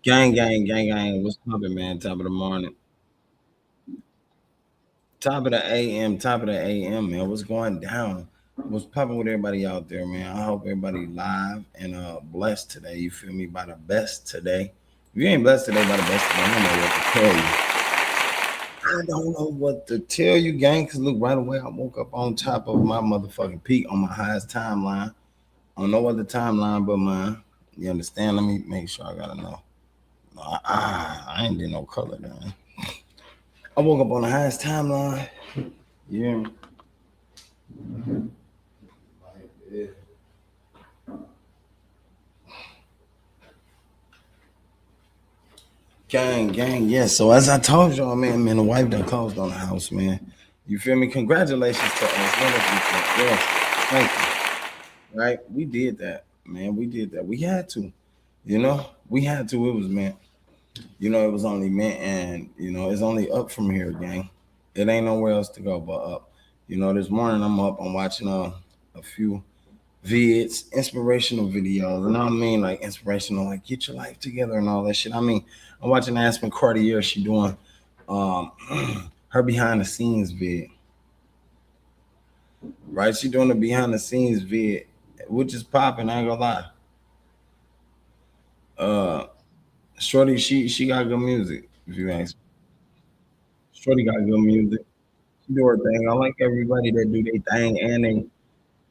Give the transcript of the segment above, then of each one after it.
Gang, gang, gang, gang. What's poppin', man? Top of the morning. Top of the AM, top of the AM, man. What's going down? What's poppin' with everybody out there, man? I hope everybody live and blessed today. You feel me? By the best today. If you ain't blessed today by the best today, I don't know what to tell you. I don't know what to tell you, gang. Cause look, right away I woke up on top of my motherfucking peak on my highest timeline. On no other timeline but mine. You understand? Let me make sure I gotta know. I ain't did no color down. I woke up on the highest timeline. Yeah. Gang, gang, yes. So as I told y'all, man, the wife done closed on the house, man. You feel me? Congratulations to us. Yes, thank you. Right? We did that, man. We did that. We had to. We had to. It was meant. It was only meant, and it's only up from here, gang. It ain't nowhere else to go but up. This morning I'm up. I'm watching a few vids, inspirational videos, and I mean like inspirational, like get your life together and all that shit. I mean, I'm watching Aspen Cartier. She doing um her behind the scenes vid, right? She doing the behind the scenes vid, which is popping. I ain't gonna lie. Uh, Shorty, she got good music. If you ask, Shorty got good music. She do her thing. I like everybody that do their thing and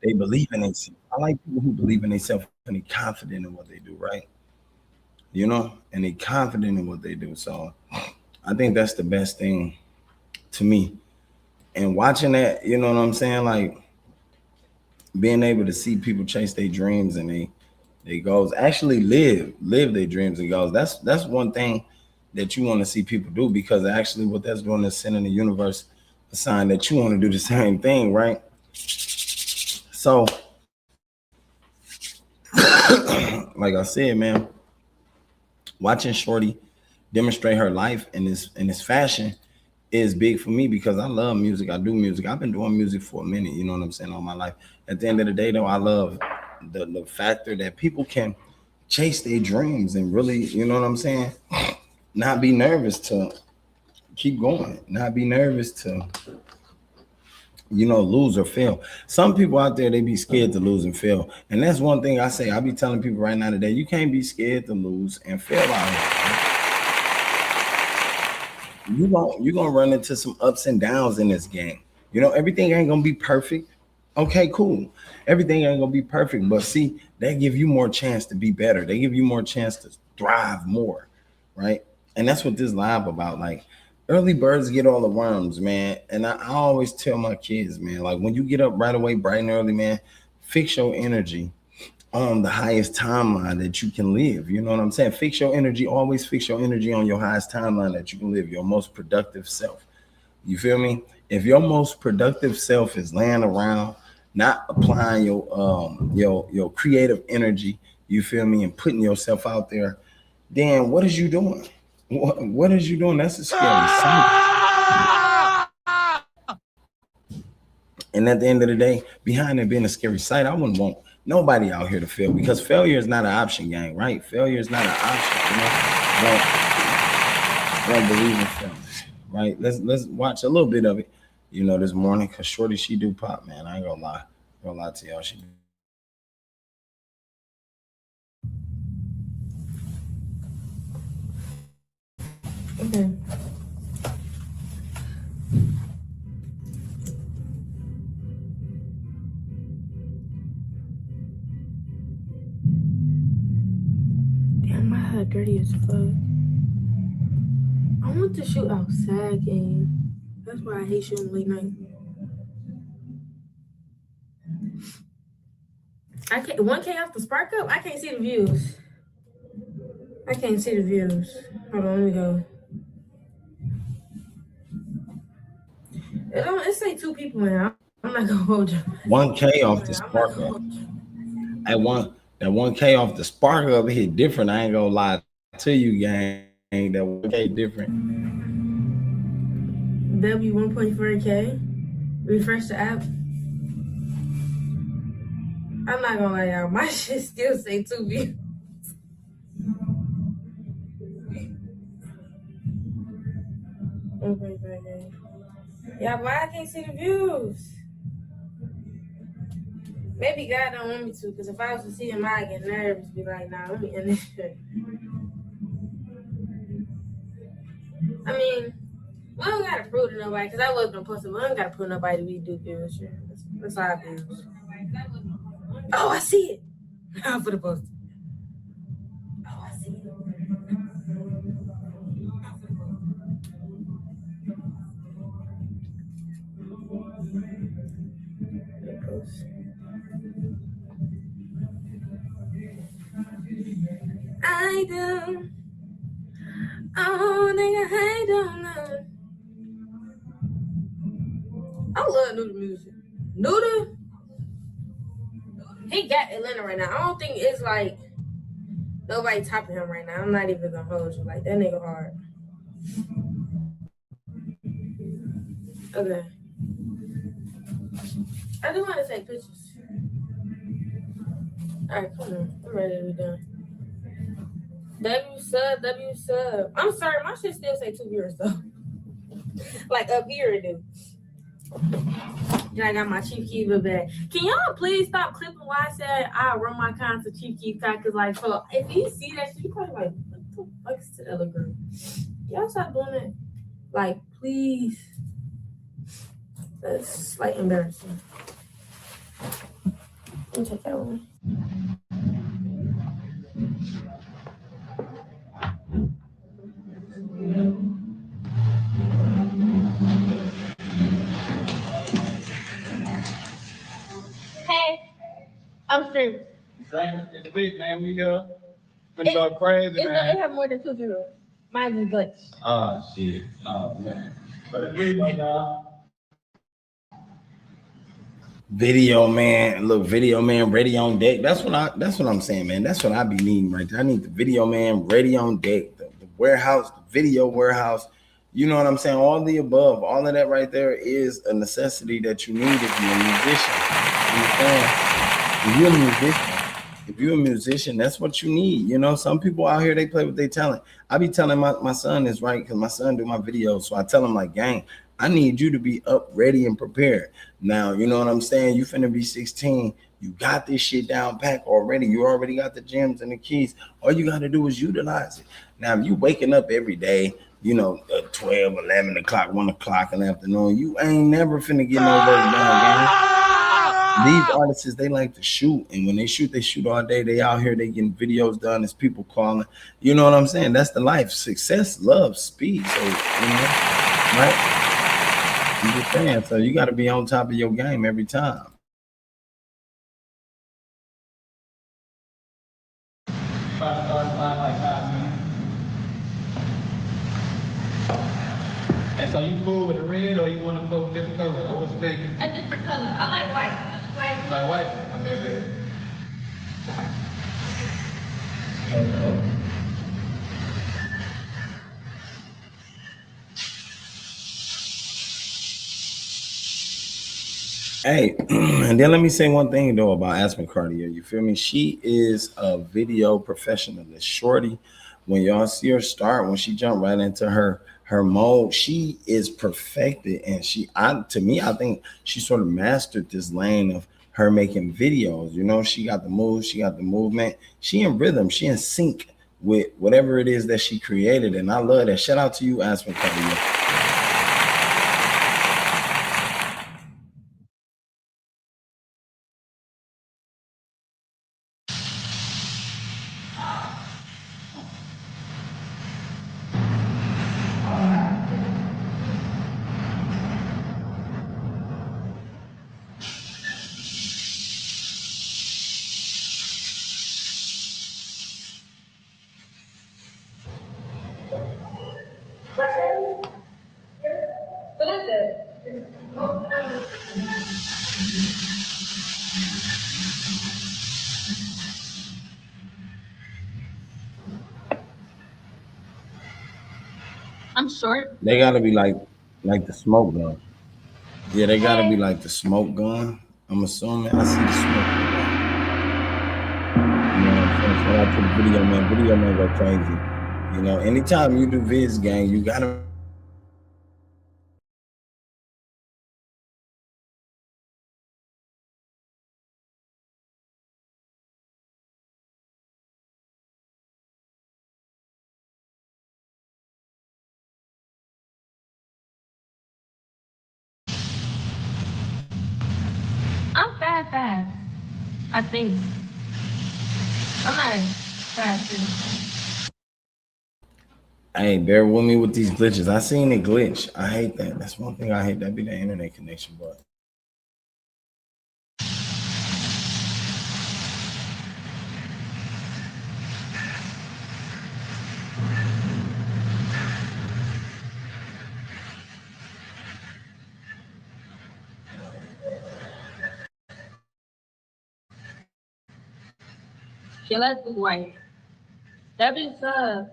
they believe in themselves. I like people who believe in themselves and they confident in what they do, right? And they confident in what they do. So I think that's the best thing to me. And watching that, you know what I'm saying? Like being able to see people chase their dreams and they goals, actually live their dreams and goals. That's one thing that you want to see people do, because actually what that's doing is sending the universe a sign that you want to do the same thing, right? So like I said, man, watching Shorty demonstrate her life in this fashion is big for me, because I love music. I do music. I've been doing music for a minute, you know what I'm saying, all my life. At the end of the day, though, I love the factor that people can chase their dreams and really, you know what I'm saying, not be nervous to keep going, not be nervous to, lose or fail. Some people out there, they be scared to lose and fail. And that's one thing I say. I be telling people right now today, you can't be scared to lose and fail out here. You're gonna run into some ups and downs in this game. Everything ain't gonna be perfect. Okay, cool. Everything ain't gonna be perfect, but see, they give you more chance to be better. They give you more chance to thrive more, right? And that's what this live about. Like, early birds get all the worms, man. And I always tell my kids, man, like when you get up right away, bright and early, man, fix your energy on the highest timeline that you can live. You know what I'm saying? Fix your energy, always fix your energy on your highest timeline that you can live, your most productive self. You feel me? If your most productive self is laying around, not applying your creative energy, you feel me, and putting yourself out there, then what is you doing? What is you doing? That's a scary sight. And at the end of the day, behind it being a scary sight, I wouldn't want nobody out here to fail, because failure is not an option, gang, right? Failure is not an option. I don't believe in failure, right? Let's watch a little bit of it, this morning, because Shorty, she do pop, man. I ain't gonna lie. I'm gonna lie to y'all. She do. Okay. Damn, my head dirty as fuck. I want to shoot outside game. That's why I hate shooting late night. I can't 1K off the spark up? I can't see the views. I can't see the views. Hold on, let me go. It say 2 people in here. I'm not gonna hold you. 1K off the spark up. That 1K off the spark up hit different. I ain't gonna lie to you, gang. That 1K different. W1.4K. Refresh the app. I'm not gonna lie, y'all. My shit still say 2 views. Okay. Yeah, why I can't see the views? Maybe God don't want me to, because if I was to see him, I'd get nervous. Be like, nah, let me end this shit. I mean, we don't gotta prove to nobody, because I was gonna post it, but we don't gotta prove nobody we do views. Shit. That's our views. Oh, I see it. I'm for the post. Oh, I see it. I do. Oh, nigga, I don't know. I love Nuda music. Nuda, he got Atlanta right now. I don't think it's like nobody topping him right now. I'm not even gonna hold you. Like, that nigga hard. Okay. I do want to take pictures. Alright, come on. I'm ready to be done. W sub. I'm sorry, my shit still say 2 viewers though. Like up here it do. Then I got my Chief Keef back. Can y'all please stop clipping why I said I run my cons to Chief Keef? Cause like, so if you see that shit, you probably like, what the fuck is the other girl? Y'all stop doing it. Like, please. That's like embarrassing. Let me take that one. Hey, I'm streaming. It's big, man. We here. Finna go crazy, man. It have more than 2 viewers. Mine is glitch. Oh, shit. Oh, man. But it's big, y'all. Video man, look, video man ready on deck. That's what I'm saying, man. That's what I be needing right there. I need the video man ready on deck, the warehouse, the video warehouse. You know what I'm saying? All the above, all of that right there is a necessity that you need if you're a musician. If you're a musician, that's what you need. You know, some people out here, they play with their talent. I be telling my son this, right? Because my son do my videos. So I tell him like, gang, I need you to be up, ready, and prepared. Now, you know what I'm saying? You finna be 16. You got this shit down pat already. You already got the gems and the keys. All you got to do is utilize it. Now, if you waking up every day, you know, 12, 11 o'clock, 1 o'clock in the afternoon, you ain't never finna get no work done, gang. These artists, they like to shoot. And when they shoot all day. They out here, they getting videos done. There's people calling. You know what I'm saying? That's the life. Success, love, speed. So, you know, right? I'm just saying, so you got to be on top of your game every time. And so you cool with the red or you want to go with different color? What's the big? A different color. I like white. Like white? Okay. Hey, and then let me say one thing though about Aspen Cartier. You feel me? She is a video professionalist. Shorty, when y'all see her start, when she jumped right into her mode, she is perfected. And I think she sort of mastered this lane of her making videos. You know, she got the moves, she got the movement, she in rhythm, she in sync with whatever it is that she created. And I love that. Shout out to you, Aspen Cartier. What is it? I'm short. They gotta be like the smoke gun. Yeah, they gotta be like the smoke gun. I'm assuming I see the smoke gun. You know what I'm saying? Shout out to the video man. Video man go crazy. You know, anytime you do Viz gang, you gotta fast. I think. I'm not fast. Hey, bear with me with these glitches. I seen it glitch. I hate that. That's one thing I hate. That'd be the internet connection, but. Yeah, let's do white. That be tough.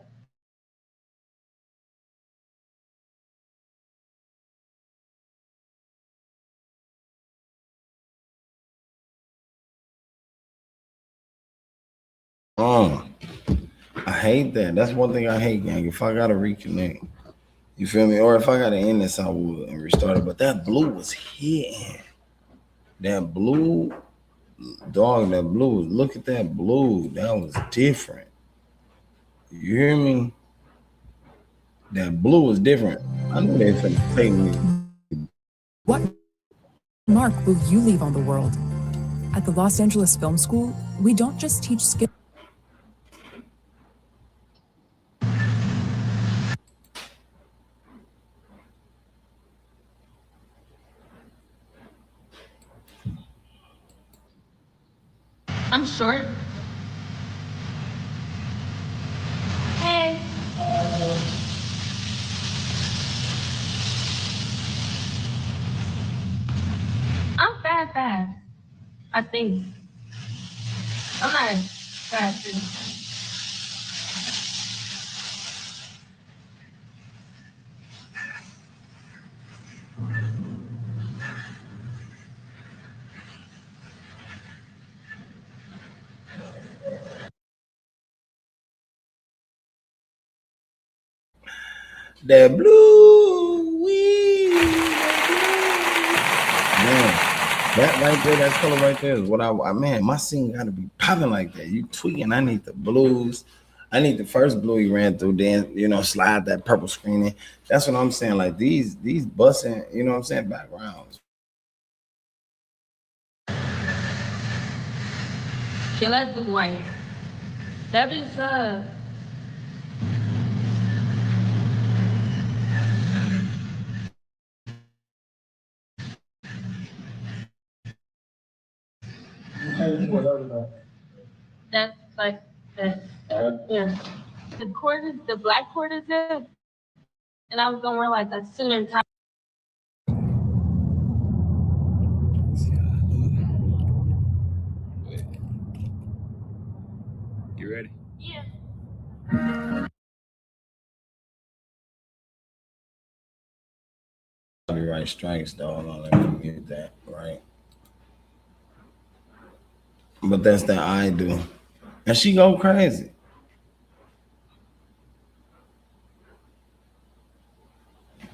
I hate that. That's one thing I hate, gang. If I gotta reconnect, you feel me? Or if I gotta end this, I would and restart it. But that blue was hitting. That blue, dog, that blue. Look at that blue. That was different. You hear me? That blue was different. I know they finna take me. What mark will you leave on the world? At the Los Angeles Film School, we don't just teach skills. I'm short. Hey. I'm fast. I think. I'm not fast. That blue, man, that right there, that color right there is what man, my scene gotta be popping like that. You tweaking, I need the blues. I need the first blue he ran through, then slide that purple screen in. That's what I'm saying. Like these busting, you know what I'm saying, backgrounds. Yeah, let's do white. That be tough. That's like that. Yeah. The black cord is it. And I was gonna wear like a suit and tie. You ready? Yeah. Right strikes, though. Hold on, let me get that right. But that's that I do, and she go crazy.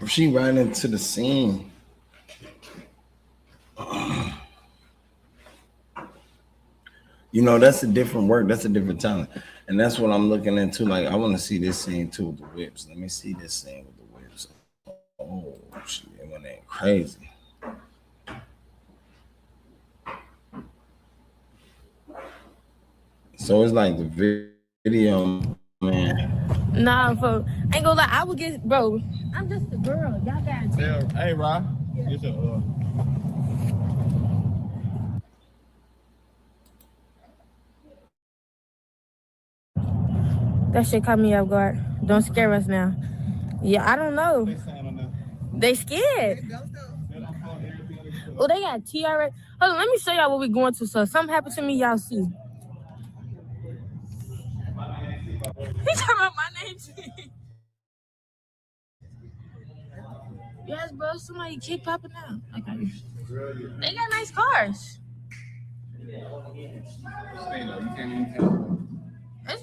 She right into the scene. That's a different work. That's a different talent. And that's what I'm looking into. Like, I want to see this scene too with the whips. Let me see this scene with the whips. Oh, shit, it went in crazy. So it's like the video, man. Nah, bro. I ain't gonna lie. I would get, bro. I'm just a girl. Y'all got it. Yeah. Hey, Rob. It's That shit caught me off guard. Don't scare us now. Yeah, I don't know. They scared. Oh, they got TRA. Hold on, let me show y'all what we going to. So something happened to me, y'all see. He talking about my name. Yes, bro. Somebody keep popping out. Okay. They got nice cars. It's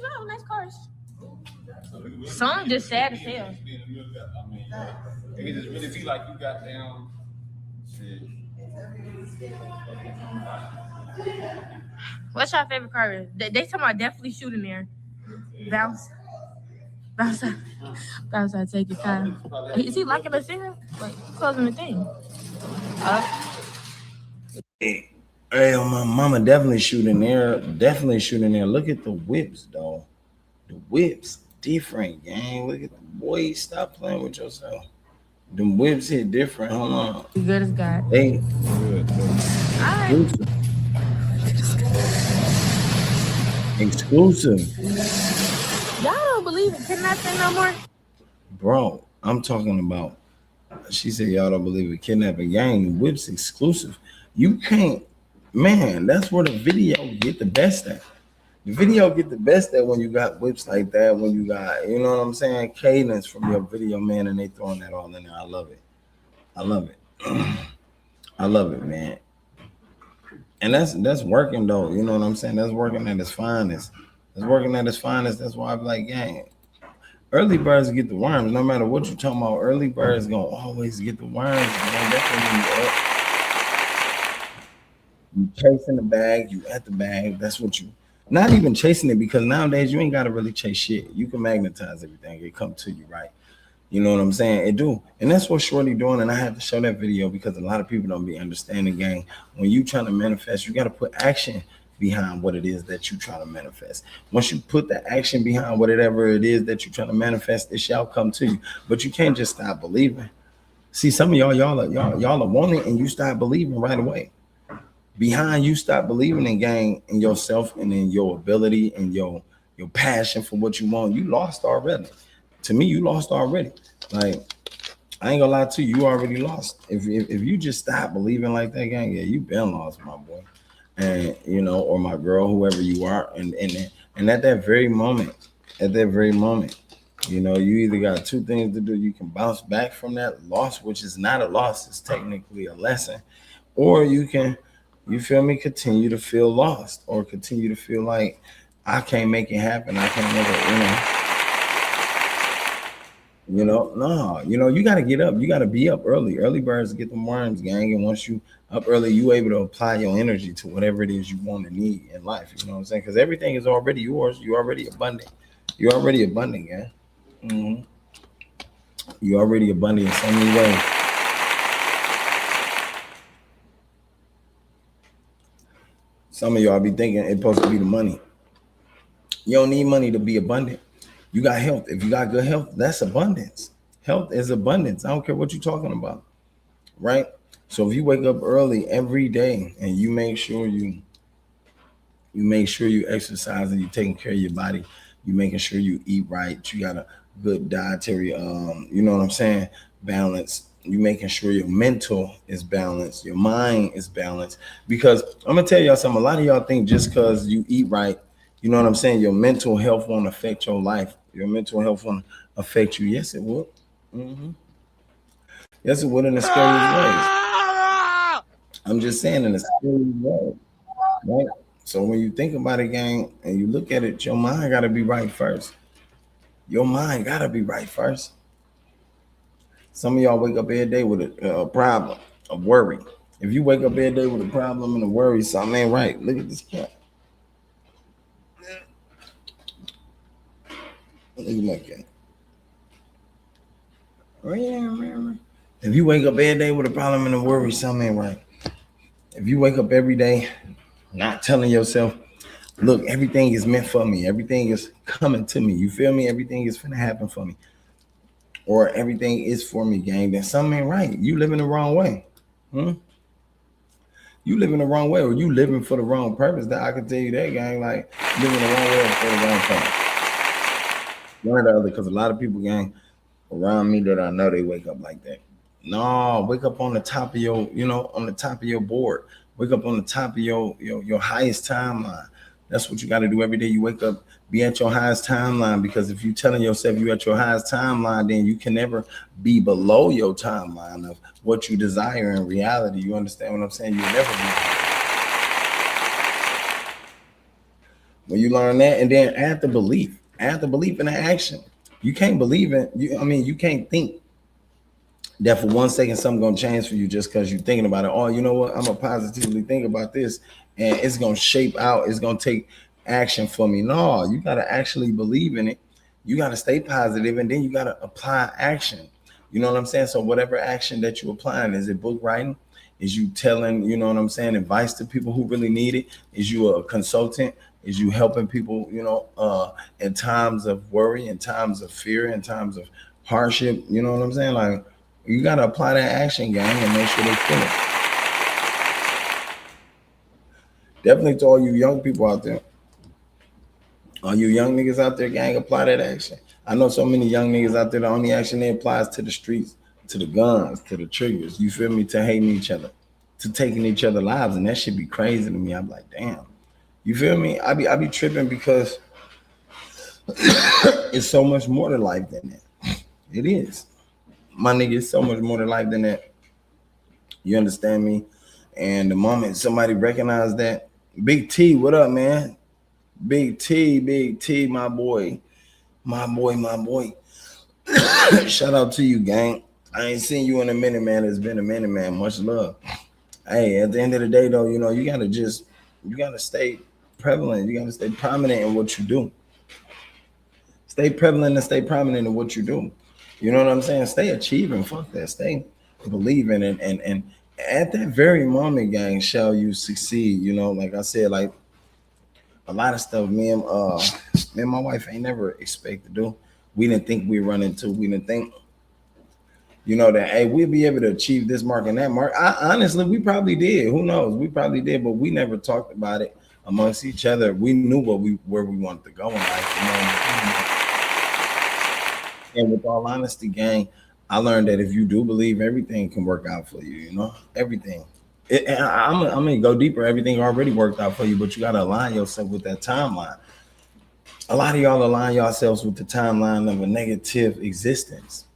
real nice cars. Some just sad as hell. It just really be like you got down shit. What's your favorite car? They talking about definitely shooting there. Bounce out, take your time. Is he locking us in? Wait, closing the thing. Hey, my mama definitely shooting there. Definitely shooting there. Look at the whips, though. The whips different, gang. Look at the boy. Stop playing with yourself. Them whips hit different. Hold on. You good as God. They Good, good. Alright. exclusive. Y'all don't believe in kidnapping no more? Bro, I'm talking about. She said y'all don't believe in kidnapping, gang. Whips exclusive. You can't, man. That's where the video get the best at. The video get the best at when you got whips like that. When you got, you know what I'm saying, cadence from your video, man, and they throwing that all in there. I love it. I love it. I love it, man. And that's working though. You know what I'm saying? That's working at its finest. That's working at its finest. That's why I'm like, gang. Early birds get the worms. No matter what you're talking about, early birds gonna always get the worms. Man. That's when you chasing the bag, you at the bag. That's what you. Not even chasing it because nowadays you ain't gotta really chase shit. You can magnetize everything. It come to you, right? You know what I'm saying? It do. And that's what Shorty doing. And I had to show that video because a lot of people don't be understanding, gang. When you trying to manifest, you got to put action behind what it is that you trying to manifest. Once you put the action behind whatever it is that you trying to manifest, it shall come to you. But you can't just stop believing. See, some of y'all are wanting and you start believing right away. Behind you stop believing in, gang, in yourself and in your ability and your passion for what you want. You lost already. To me, you lost already. Like, I ain't gonna lie to you, you already lost. If you just stop believing like that, gang, yeah, you been lost, my boy. And you know, or my girl, whoever you are, and at that very moment, you know, you either got two things to do. You can bounce back from that loss, which is not a loss, it's technically a lesson, or you can, you feel me, continue to feel lost or continue to feel like I can't make it happen. I can't make it, no, you got to get up. You got to be up early. Early birds get the worms, gang. And once you up early, you able to apply your energy to whatever it is you want to need in life. You know what I'm saying? Because everything is already yours. You're already abundant. You're already abundant, gang. Mm-hmm. You're already abundant in so many ways. Some of y'all be thinking it's supposed to be the money. You don't need money to be abundant. You got health. If you got good health, that's abundance. Health is abundance. I don't care what you're talking about, right? So if you wake up early every day and you make sure you exercise and you taking care of your body, you making sure you eat right, you got a good dietary, you know what I'm saying, balance. You making sure your mental is balanced, your mind is balanced. Because I'm gonna tell y'all something. A lot of y'all think just because you eat right, you know what I'm saying, your mental health won't affect your life. Your mental health won't affect you. Yes, it will. Mm-hmm. Yes, it would in the scariest ways. I'm just saying in a scary way, right? So when you think about it, gang, and you look at it, your mind got to be right first. Your mind got to be right first. Some of y'all wake up every day with a problem, a worry. If you wake up every day with a problem and a worry, something ain't right. Look at this cat. Look at my cat. If you wake up every day with a problem and a worry, something ain't right. If you wake up every day not telling yourself, look, everything is meant for me. Everything is coming to me. You feel me? Everything is finna happen for me. Or everything is for me, gang. Then something ain't right. You living the wrong way. You living the wrong way, or you living for the wrong purpose. That I can tell you that, gang. Like, living the wrong way for the wrong purpose. One or the other, because a lot of people, gang, around me that I know, they wake up like that. No, wake up on the top of your, on the top of your board. Wake up on the top of your highest timeline. That's what you got to do every day. You wake up, be at your highest timeline, because if you telling yourself you at your highest timeline, then you can never be below your timeline of what you desire in reality. You understand what I'm saying? You'll never be. When you learn that, and then add the belief in the action. You can't believe it. You can't think that for 1 second something gonna change for you just because you're thinking about it. Oh, you know what? I'm gonna positively think about this, and it's gonna shape out. It's gonna take action for me. No, you gotta actually believe in it. You gotta stay positive, and then you gotta apply action. You know what I'm saying? So whatever action that you're applying, is it book writing? Is you telling, you know what I'm saying, advice to people who really need it? Is you a consultant? Is you helping people, in times of worry, in times of fear, in times of hardship? You know what I'm saying? Like, you got to apply that action, gang, and make sure they feel it. Definitely to all you young people out there. All you young niggas out there, gang, apply that action. I know so many young niggas out there, the only action they apply is to the streets, to the guns, to the triggers, you feel me, to hating each other, to taking each other's lives. And that should be crazy to me. I'm like, damn. You feel me? I be tripping because it's so much more to life than that. It is. My nigga, it's so much more to life than that. You understand me? And the moment somebody recognize that, Big T, what up, man? Big T, my boy. Shout out to you, gang. I ain't seen you in a minute, man. It's been a minute, man. Much love. Hey, at the end of the day, though, you gotta stay prevalent. You gotta stay prominent in what you do. Stay prevalent and stay prominent in what you do. You know what I'm saying? Stay achieving. Fuck that. Stay believing and at that very moment, gang, shall you succeed. You know, like I said, like a lot of stuff me and my wife ain't never expect to do. We didn't think we run into. We didn't think, that hey, we'll be able to achieve this mark and that mark. Honestly, we probably did. Who knows? We probably did, but we never talked about it amongst each other. We knew where we wanted to go in life. And with all honesty, gang, I learned that if you do believe, everything can work out for you. Everything. I'm gonna go deeper. Everything already worked out for you, but you gotta align yourself with that timeline. A lot of y'all align yourselves with the timeline of a negative existence.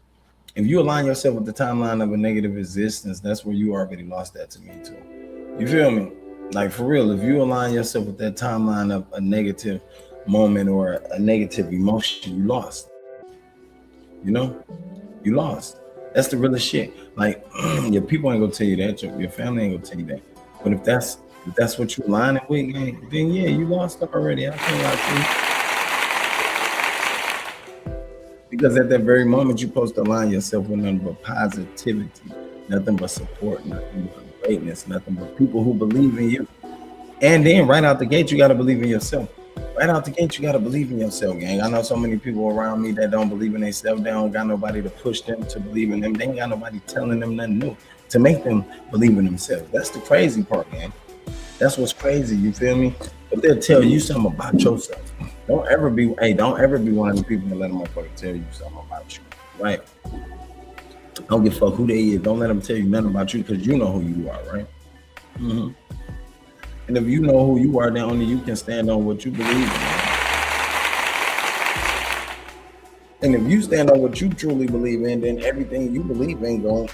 If you align yourself with the timeline of a negative existence, that's where you already lost that to me too. You feel me? Like for real, if you align yourself with that timeline of a negative moment or a negative emotion, you lost. You lost. That's the realest shit. Like your people ain't gonna tell you that. Your family ain't gonna tell you that. But if that's what you aligning with, then yeah, you lost already. I can't lie to you. Because at that very moment, you're supposed to align yourself with nothing but positivity, nothing but support, nothing but greatness, nothing but people who believe in you. And then right out the gate, you gotta believe in yourself. Right out the gate, you gotta believe in yourself, gang. I know so many people around me that don't believe in themselves. They don't got nobody to push them to believe in them. They ain't got nobody telling them nothing new to make them believe in themselves. That's the crazy part, gang. That's what's crazy. You feel me? But they'll tell you something about yourself. Don't ever be one of the people that let them motherfucker tell you something about you, right? Don't give a fuck who they is. Don't let them tell you nothing about you because you know who you are, right? Mm-hmm. And if you know who you are, then only you can stand on what you believe in. And if you stand on what you truly believe in, then everything you believe in gonna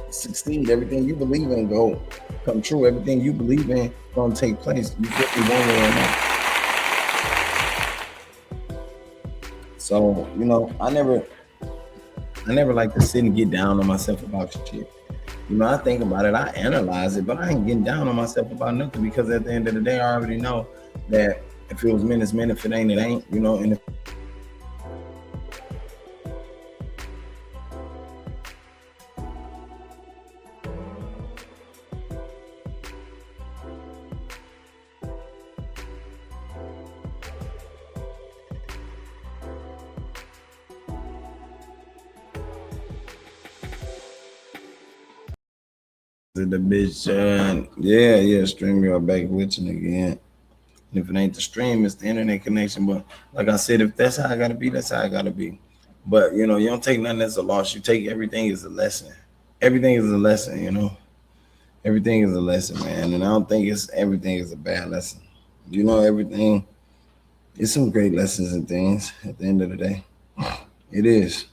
succeed. Everything you believe in go come true. Everything you believe in gonna take place. You get me one way or another. So, I never like to sit and get down on myself about shit. I think about it, I analyze it, but I ain't getting down on myself about nothing because at the end of the day, I already know that if it was men, it's men. If it ain't, it ain't, and if the bitch, yeah, stream you back glitching again. And if it ain't the stream, it's the internet connection. But like I said, if that's how I gotta be, that's how I gotta be. But you don't take nothing as a loss. You take everything as a lesson. Everything is a lesson, Everything is a lesson, man. And I don't think everything is a bad lesson. Everything is some great lessons and things at the end of the day. It is.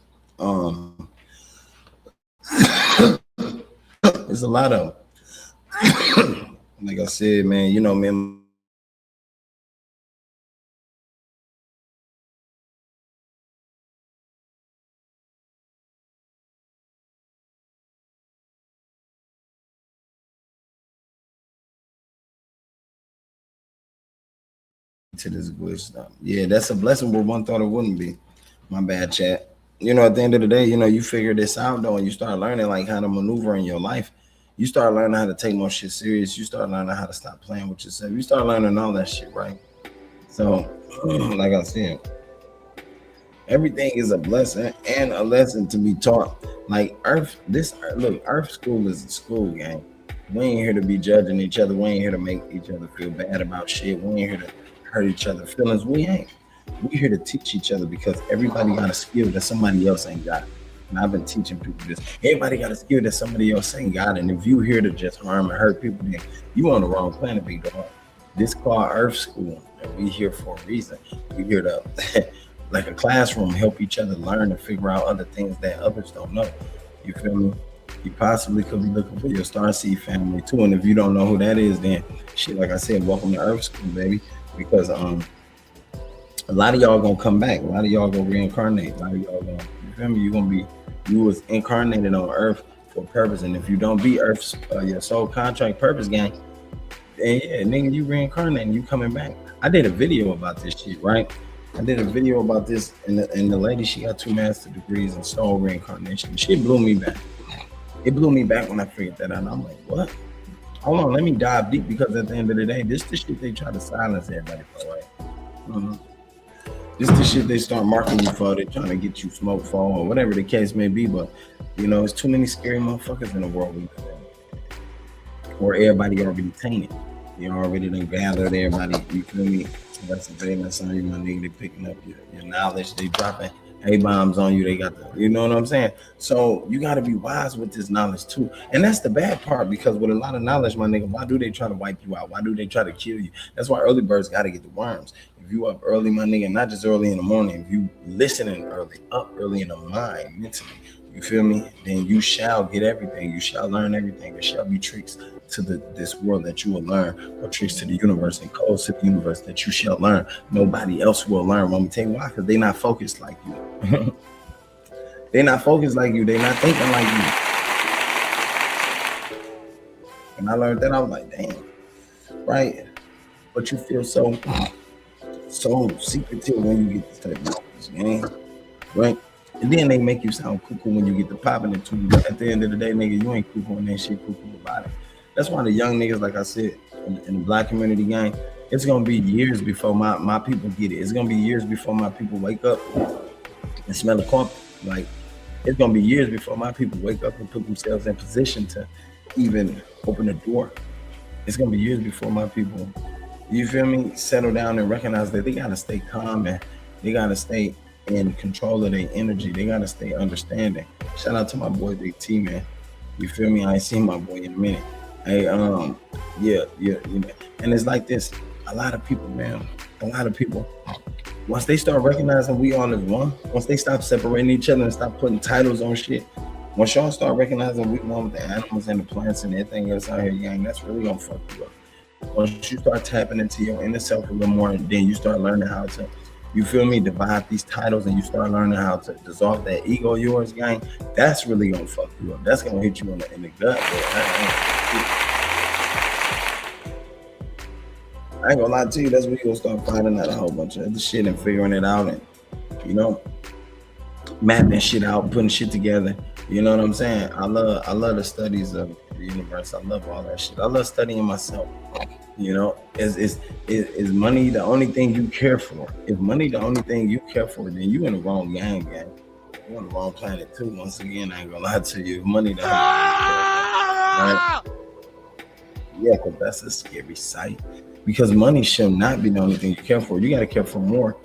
It's a lot of like I said, man, man. To this glitch stuff. Yeah, that's a blessing where one thought it wouldn't be. My bad, chat. At the end of the day, you figure this out though, and you start learning like how to maneuver in your life. You start learning how to take more shit serious. You start learning how to stop playing with yourself. You start learning all that shit, right? So, like I said, everything is a blessing and a lesson to be taught. Like Earth school is a school, gang. We ain't here to be judging each other. We ain't here to make each other feel bad about shit. We ain't here to hurt each other's feelings. We ain't. We here to teach each other because everybody got a skill that somebody else ain't got. And I've been teaching people this. Everybody got a skill that somebody else ain't got. And if you here to just harm and hurt people, then you on the wrong planet, big dog. This called Earth School, and we here for a reason. We here to, like a classroom, help each other learn and figure out other things that others don't know. You feel me? You possibly could be looking for your Starseed family too. And if you don't know who that is, then shit, like I said, welcome to Earth School, baby. Because a lot of y'all gonna come back. A lot of y'all gonna reincarnate. A lot of y'all gonna, you feel me? You was incarnated on Earth for a purpose. And if you don't be Earth's your soul contract purpose, gang, then yeah, nigga, you reincarnating, you coming back. I did a video about this shit, right? I did a video about this, and the lady, she got 2 master degrees in soul reincarnation. Shit blew me back. It blew me back when I figured that out. I'm like, what? Hold on, let me dive deep, because at the end of the day, this the shit they try to silence everybody for, right? Mm-hmm. This the shit they start marking you for. They're trying to get you smoked for, or whatever the case may be. But you know, it's too many scary motherfuckers in the world we live in. Or everybody already tainted. You already done gathered everybody. You feel me? That's the thing. That's on you, my nigga. They picking up your knowledge. They dropping A-bombs on you. They got the, you know what I'm saying? So you got to be wise with this knowledge too. And that's the bad part, because with a lot of knowledge, my nigga, why do they try to wipe you out? Why do they try to kill you? That's why early birds got to get the worms. If you up early, my nigga, not just early in the morning, if you listening early, up early in the mind, mentally, you feel me? Then you shall get everything. You shall learn everything. There shall be tricks to this world that you will learn, or tricks to the universe and codes to the universe that you shall learn. Nobody else will learn. I'm gonna tell you why, because they not focused like you. They not focused like you. They not thinking like you. And I learned that, I was like, damn, right? But you feel so secretive when you get this type of knowledge, man, right? And then they make you sound cuckoo when you get to popping it to you. But at the end of the day, nigga, you ain't cuckoo and that shit cuckoo about it. That's why the young niggas, like I said, in the black community, gang, it's gonna be years before my people get it. It's gonna be years before my people wake up and smell a carpet. Like, it's gonna be years before my people wake up and put themselves in position to even open the door. It's gonna be years before my people, you feel me, settle down and recognize that they gotta stay calm and they gotta stay in control of their energy. They gotta stay understanding. Shout out to my boy Big T, man. You feel me? I ain't seen my boy in a minute. Hey, yeah, you know. And it's like this. A lot of people, once they start recognizing we all is one, once they stop separating each other and stop putting titles on shit, once y'all start recognizing we one with the animals and the plants and everything else out here, gang, that's really gonna fuck you up. Once you start tapping into your inner self a little more, and then you start learning how to, you feel me, divide these titles, and you start learning how to dissolve that ego of yours, gang, that's really gonna fuck you up. That's gonna hit you in the gut, I ain't gonna lie to you, that's when you gonna start finding out a whole bunch of other shit and figuring it out, and, you know, mapping shit out, putting shit together. You know what I'm saying? I love the studies of the universe. I love all that shit. I love studying myself. You know, is money the only thing you care for? If money the only thing you care for, then you in the wrong gang. You're on the wrong planet too. Once again, I ain't gonna lie to you. If money the only thing you care for, right? Yeah, because that's a scary sight. Because money should not be the only thing you care for. You gotta care for more.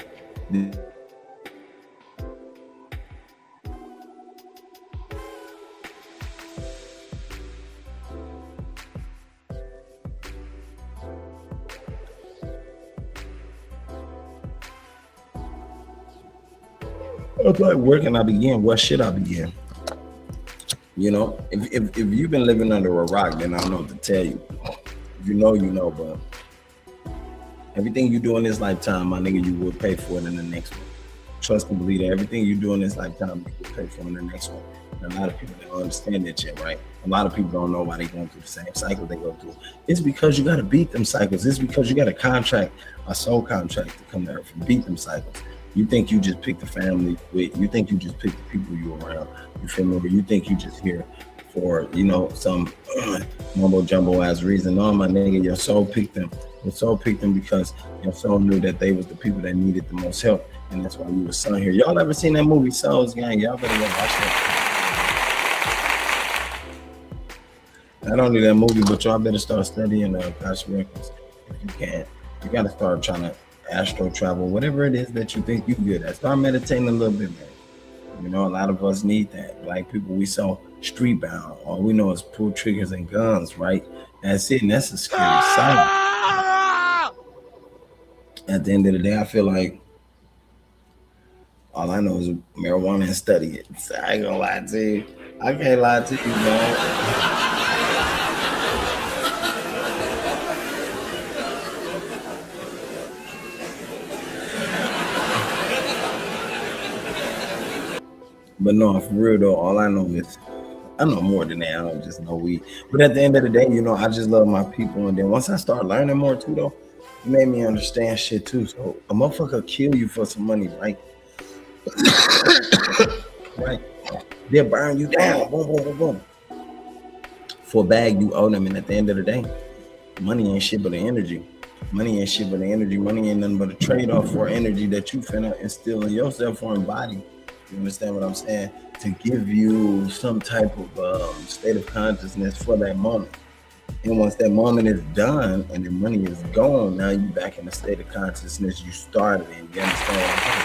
It's like, where can I begin? Where should I begin? You know, if you've been living under a rock, then I don't know what to tell you. If you know, you know, but everything you do in this lifetime, my nigga, you will pay for it in the next one. Trust and believe that everything you do in this lifetime, you will pay for in the next one. And a lot of people don't understand that yet, right? A lot of people don't know why they're going through the same cycle they go through. It's because you got to beat them cycles. It's because you got a contract, a soul contract to come to earth and beat them cycles. You think you just pick the family with, you think you just pick the people you around, you feel me? Or you think you just here for some mumbo jumbo ass reason. No, my nigga, your soul picked them. Your soul picked them because your soul knew that they was the people that needed the most help, and that's why you were sent here. Y'all ever seen that movie Souls Gang? Y'all better go watch that. Not only that movie, but y'all better start studying Akash records if you can. You got to start trying to astro travel, whatever it is that you think you good at. Start meditating a little bit, man. A lot of us need that. Like people, we so street bound. All we know is pull triggers and guns, right? That's it, and that's a scary sight. At the end of the day, I feel like all I know is marijuana and study it. So I ain't gonna lie to you. I can't lie to you, man. But no, for real though, all I know is I know more than that. I don't just know weed. But at the end of the day, I just love my people. And then once I start learning more too, though, it made me understand shit too. So a motherfucker kill you for some money, right? Right. They'll burn you down. Boom, boom, boom, boom. For a bag you owe them. And at the end of the day, money ain't shit but the energy. Money ain't shit but the energy. Money ain't nothing but a trade-off for energy that you finna instill in yourself or in body. You understand what I'm saying? To give you some type of state of consciousness for that moment. And once that moment is done and the money is gone, now you back in the state of consciousness you started in. You understand what I'm saying?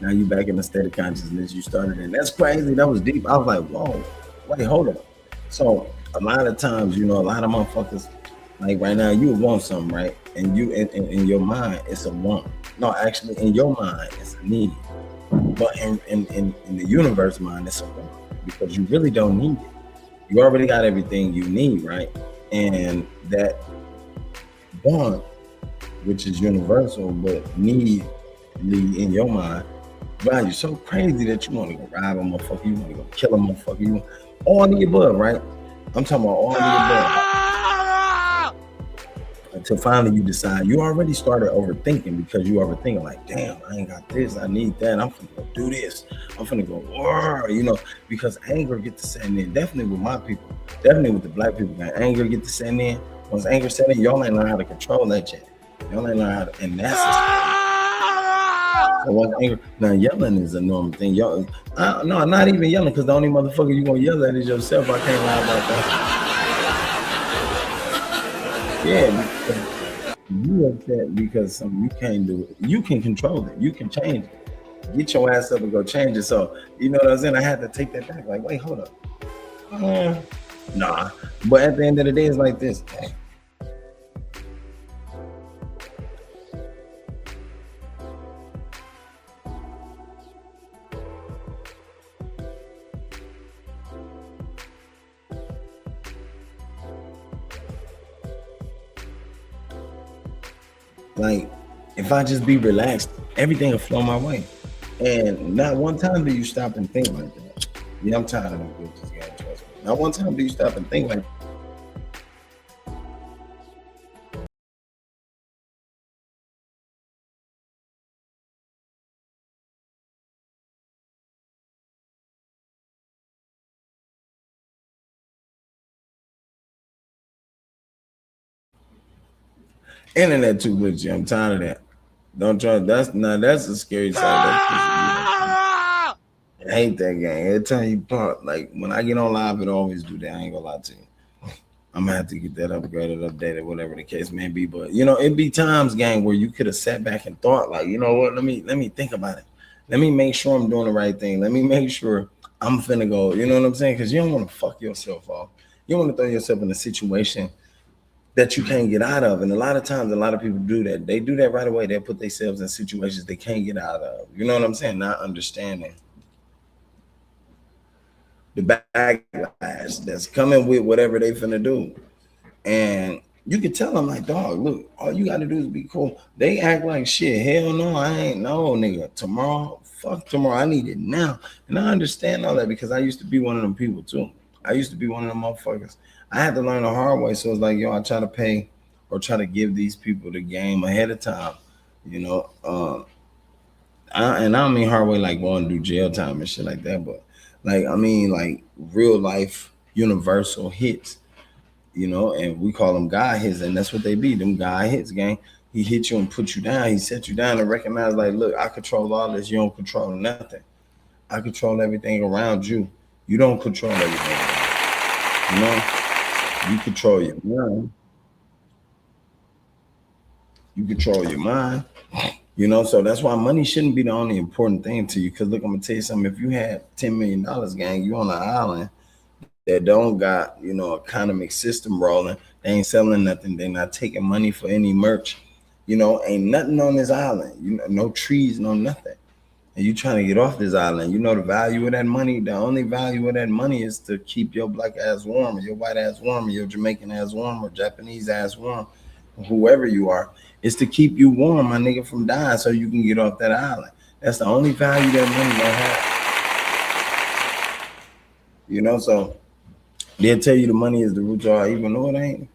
Now you back in the state of consciousness you started in. That's crazy. That was deep. I was like, whoa, wait, hold on. So a lot of times, a lot of motherfuckers, like right now, you want something, right? And you in your mind, it's a want. No, actually, in your mind, it's a need. But in the universe mind, it's a want because you really don't need it. You already got everything you need, right? And that want, which is universal, but need in your mind, wow, you're so crazy that you want to go rob a motherfucker, you want to go kill a motherfucker, you want all the above, right? I'm talking about all the above. Until finally you decide, you already started overthinking because you overthinking like, damn, I ain't got this, I need that, I'm finna go do this, I'm finna go, because anger gets to setting in, definitely with my people, definitely with the black people, man, anger gets to setting in. Once anger set in, y'all ain't learn how to control that shit. Y'all ain't learn how to, and that's so once anger, now yelling is a normal thing. Y'all, no, not even yelling, because the only motherfucker you gonna yell at is yourself. I can't lie about that. Yeah, because you upset because something you can't do it. You can control it. You can change it. Get your ass up and go change it. So, you know what I'm saying? I had to take that back. Like, wait, hold up. Nah. But at the end of the day, it's like this. Like, if I just be relaxed, everything will flow my way. And not one time do you stop and think like that. Yeah, I'm tired of them bitches, guys. Trust me. Not one time do you stop and think like that. Internet too glitchy. I'm tired of that. Don't try. That's a scary side. I hate that game. Every time you pop, like when I get on live, it always do that. I ain't gonna lie to you. I'm gonna have to get that upgraded, updated, whatever the case may be. But it be times, gang, where you could have sat back and thought, like, you know what? Let me think about it. Let me make sure I'm doing the right thing. Let me make sure I'm finna go. You know what I'm saying? Because you don't want to fuck yourself off. You don't want to throw yourself in a situation that you can't get out of. And a lot of times, a lot of people do that. They do that right away. They put themselves in situations they can't get out of. You know what I'm saying? Not understanding the backlash that's coming with whatever they finna do. And you can tell them like, dog, look, all you gotta do is be cool. They act like shit. Hell no, I ain't no nigga. Tomorrow, fuck tomorrow. I need it now. And I understand all that because I used to be one of them people too. I used to be one of them motherfuckers. I had to learn the hard way. So it's like, I try to pay or try to give these people the game ahead of time, and I don't mean hard way like going to do jail time and shit like that, but Like, I mean, like real life universal hits, you know, and we call them God hits, and that's what they be, them God hits, gang. He hit you and put you down. He set you down and recognize, like, look, I control all this. You don't control nothing. I control everything around you. You don't control everything. You know, you control your mind. You control your mind. You know, so that's why money shouldn't be the only important thing to you. Because look, I'm gonna tell you something. If you had $10 million, gang, you on an island that don't got, you know, economic system rolling. They ain't selling nothing. They're not taking money for any merch. You know, ain't nothing on this island. You know, no trees, no nothing. And you trying to get off this island. You know the value of that money. The only value of that money is to keep your black ass warm, or your white ass warm, or your Jamaican ass warm, or Japanese ass warm, whoever you are. It's to keep you warm, my nigga, from dying, so you can get off that island. That's the only value that money gonna have. You know, so they'll tell you the money is the root to all evil. No, it ain't.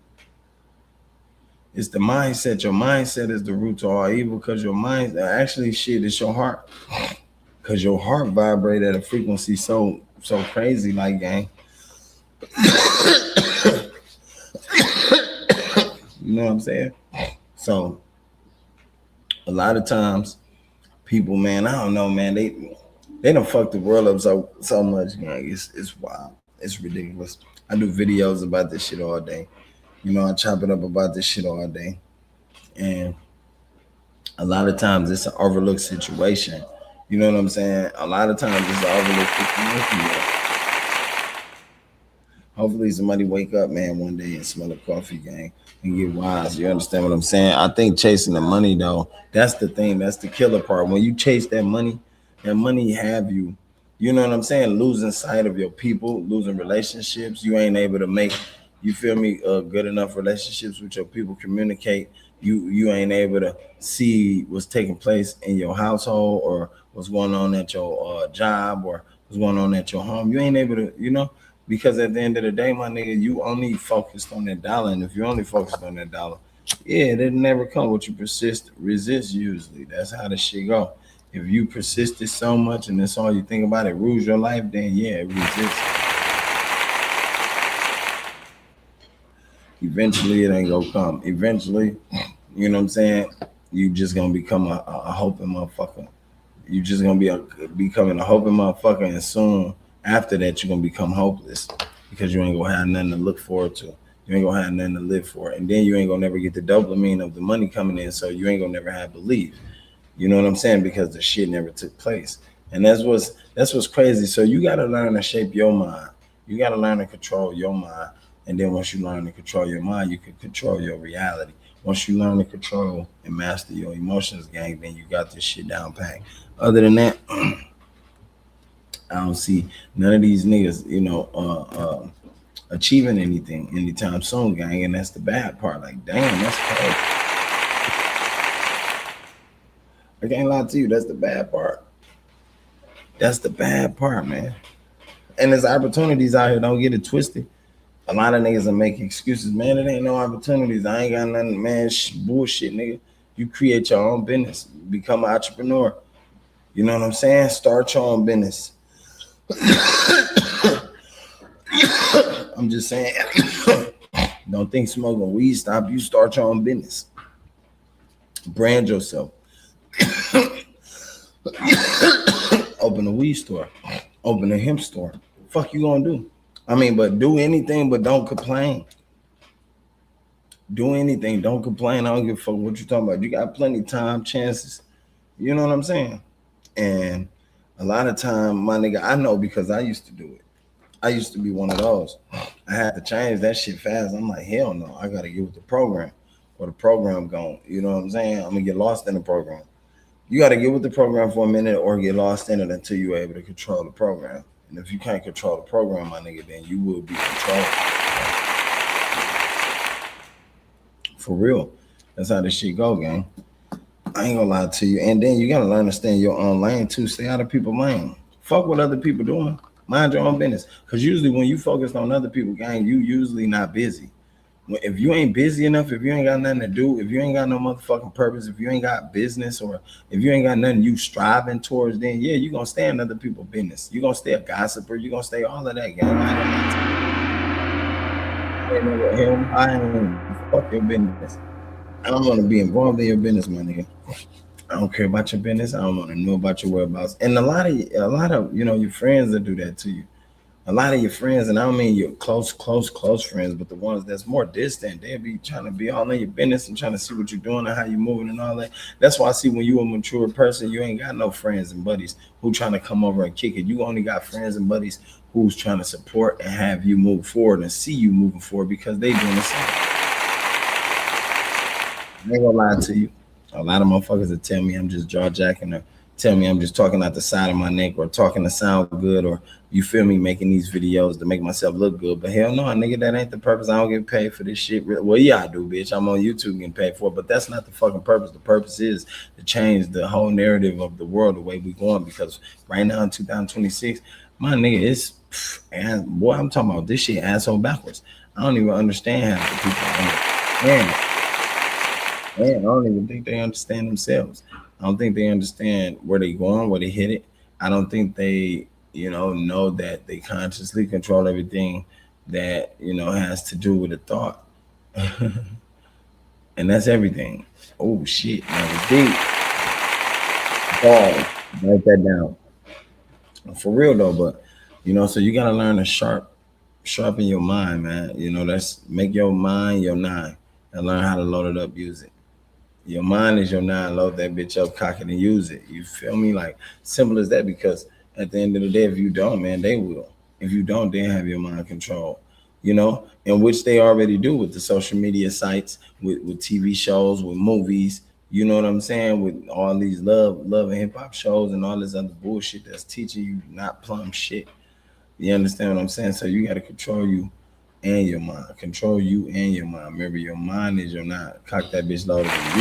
It's the mindset. Your mindset is the root to all evil, because your mind, actually, shit, it's your heart. Because your heart vibrate at a frequency so crazy, like, gang. You know what I'm saying? So a lot of times people, man, I don't know, man, they done fucked the world up so much, gang. It's wild. It's ridiculous. I do videos about this shit all day. You know, I chop it up about this shit all day. And a lot of times it's an overlooked situation. You know what I'm saying? A lot of times it's an overlooked situation. Hopefully somebody wake up, man, one day and smell a coffee, gang, and get wise. You understand what I'm saying? I think chasing the money, though, that's the thing. That's the killer part. When you chase that money have you, you know what I'm saying, losing sight of your people, losing relationships. You ain't able to make, you feel me, good enough relationships with your people, communicate. You ain't able to see what's taking place in your household, or what's going on at your job, or what's going on at your home. You ain't able to, you know, because at the end of the day, my nigga, you only focused on that dollar. And if you only focused on that dollar, yeah, it'll never come. What you resist usually. That's how the shit go. If you persisted so much and that's all you think about, it rules your life, then yeah, it resists. Eventually it ain't gonna come. Eventually, you know what I'm saying, you just gonna become a hoping motherfucker. You just gonna be becoming a hoping motherfucker, and soon after that you're gonna become hopeless, because you ain't gonna have nothing to look forward to. You ain't gonna have nothing to live for, and then you ain't gonna never get the dopamine of the money coming in, so you ain't gonna never have belief. You know what I'm saying? Because the shit never took place. And that's what's crazy. So you gotta learn to shape your mind. You gotta learn to control your mind. And then once you learn to control your mind, you can control your reality. Once you learn to control and master your emotions, gang, then you got this shit down pat. Other than that, I don't see none of these niggas, you know, achieving anything anytime soon, gang. And that's the bad part. Like, damn, that's crazy. I can't lie to you, that's the bad part. That's the bad part, man. And there's opportunities out here, don't get it twisted. A lot of niggas will make excuses, man. It ain't no opportunities. I ain't got nothing, man. Bullshit, nigga. You create your own business, become an entrepreneur. You know what I'm saying? Start your own business. I'm just saying, don't think smoking weed stop you. Start your own business. Brand yourself. Open a weed store. Open a hemp store. Fuck you gonna do? I mean, but do anything, but don't complain. Do anything, don't complain. I don't give a fuck what you're talking about. You got plenty of time, chances. You know what I'm saying? And a lot of time, my nigga, I know because I used to do it. I used to be one of those. I had to change that shit fast. I'm like, hell no, I gotta get with the program, or the program going. You know what I'm saying? I'm gonna get lost in the program. You gotta get with the program for a minute, or get lost in it until you're able to control the program. And if you can't control the program, my nigga, then you will be controlled. For real. That's how this shit go, gang. I ain't gonna lie to you. And then you gotta learn to stay in your own lane too. Stay out of people's lane. Fuck what other people doing. Mind your own business. Because usually when you focus on other people, gang, you usually not busy. If you ain't busy enough, if you ain't got nothing to do, if you ain't got no motherfucking purpose, if you ain't got business, or if you ain't got nothing you striving towards, then yeah, you're gonna stay in other people's business. You're gonna stay a gossiper, you're gonna stay all of that, gang. I ain't fuck your business. I don't want to be involved in your business, my nigga. I don't care about your business. I don't want to know about your whereabouts. And a lot of your friends that do that to you. A lot of your friends, and I don't mean your close friends, but the ones that's more distant, they'll be trying to be all in your business and trying to see what you're doing and how you're moving and all that. That's why I see when you're a mature person, you ain't got no friends and buddies who trying to come over and kick it. You only got friends and buddies who's trying to support and have you move forward and see you moving forward because they doing the same. I ain't gonna lie to you. A lot of motherfuckers that tell me I'm just jaw jacking or tell me I'm just talking out the side of my neck or talking to sound good or you feel me making these videos to make myself look good. But hell no, nigga, that ain't the purpose. I don't get paid for this shit. Well, yeah, I do, bitch. I'm on YouTube getting paid for it, but that's not the fucking purpose. The purpose is to change the whole narrative of the world, the way we going, because right now in 2026, my nigga, it's and boy, I'm talking about this shit asshole backwards. I don't even understand how the people understand. Man, I don't even think they understand themselves. I don't think they understand where they going, where they hit it. I don't think they, know that they consciously control everything that, has to do with a thought. And that's everything. Oh shit, that was deep. Ball, write that down. For real though, but so you gotta learn to sharpen your mind, man. That's make your mind your nine and learn how to load it up, use it. Your mind is your nine. Load that bitch up, cock it, and use it. You feel me? Like simple as that. Because at the end of the day, if you don't, man, they will. If you don't, they have your mind controlled. In which they already do with the social media sites, with TV shows, with movies. You know what I'm saying? With all these love and hip hop shows and all this other bullshit that's teaching you not plumb shit. You understand what I'm saying? So you got to control you and your mind. Control you and your mind. Remember, your mind is your nine. Cock that bitch loaded in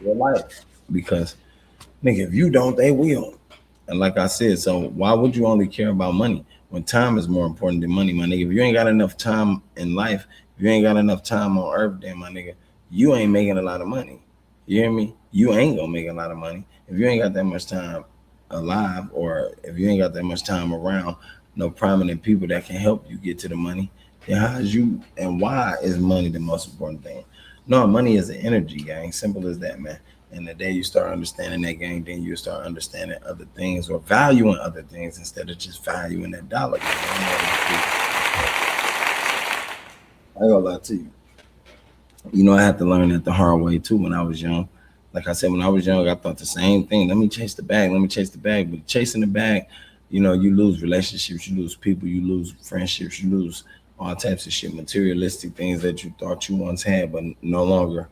you. Your life. Because, nigga, if you don't, they will. And like I said, so why would you only care about money when time is more important than money, my nigga? If you ain't got enough time in life, if you ain't got enough time on earth, then, my nigga, you ain't making a lot of money. You hear me? You ain't gonna make a lot of money. If you ain't got that much time alive, or if you ain't got that much time around no prominent people that can help you get to the money, then why is money the most important thing? No, money is an energy, gang. Simple as that, man. And the day you start understanding that, gang, then you start understanding other things or valuing other things instead of just valuing that dollar. I ain't gonna lie to you. I had to learn that the hard way too when I was young. Like I said, when I was young, I thought the same thing. Let me chase the bag. But chasing the bag, you lose relationships, you lose people, you lose friendships, you lose all types of shit, materialistic things that you thought you once had, but no longer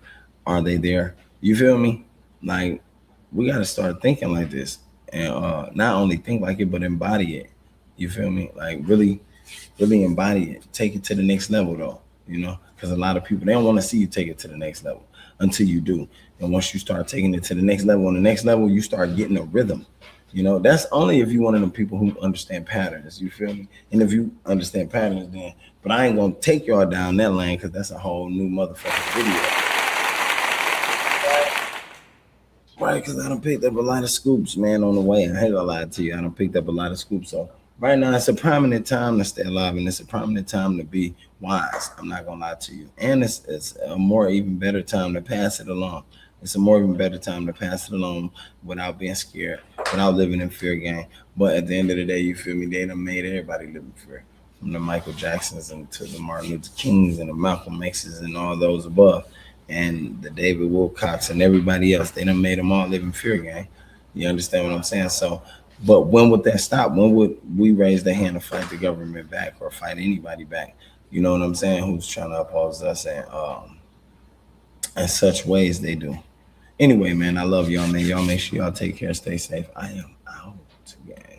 are they there. You feel me? Like, we got to start thinking like this and not only think like it, but embody it. You feel me? Like, really embody it. Take it to the next level, though, because a lot of people, they don't want to see you take it to the next level until you do. And once you start taking it to the next level, on the next level, you start getting a rhythm. That's only if you're one of them people who understand patterns. You feel me? And if you understand patterns, then, but I ain't gonna take y'all down that lane because that's a whole new motherfucking video. Right, because I done picked up a lot of scoops, man, on the way. I ain't gonna lie to you. I done picked up a lot of scoops. So right now, it's a prominent time to stay alive, and it's a prominent time to be wise. I'm not gonna lie to you. And it's a more even better time to pass it along. It's a more even better time to pass it along without being scared, without living in fear, gang. But at the end of the day, you feel me? They done made everybody live in fear. From the Michael Jacksons and to the Martin Luther Kings and the Malcolm X's and all those above. And the David Wilcox and everybody else, they done made them all live in fear, gang. You understand what I'm saying? So, but when would that stop? When would we raise the hand to fight the government back or fight anybody back? You know what I'm saying? Who's trying to oppose us and in such ways they do. Anyway, man, I love y'all, man. Y'all make sure y'all take care, stay safe. I am out, gang.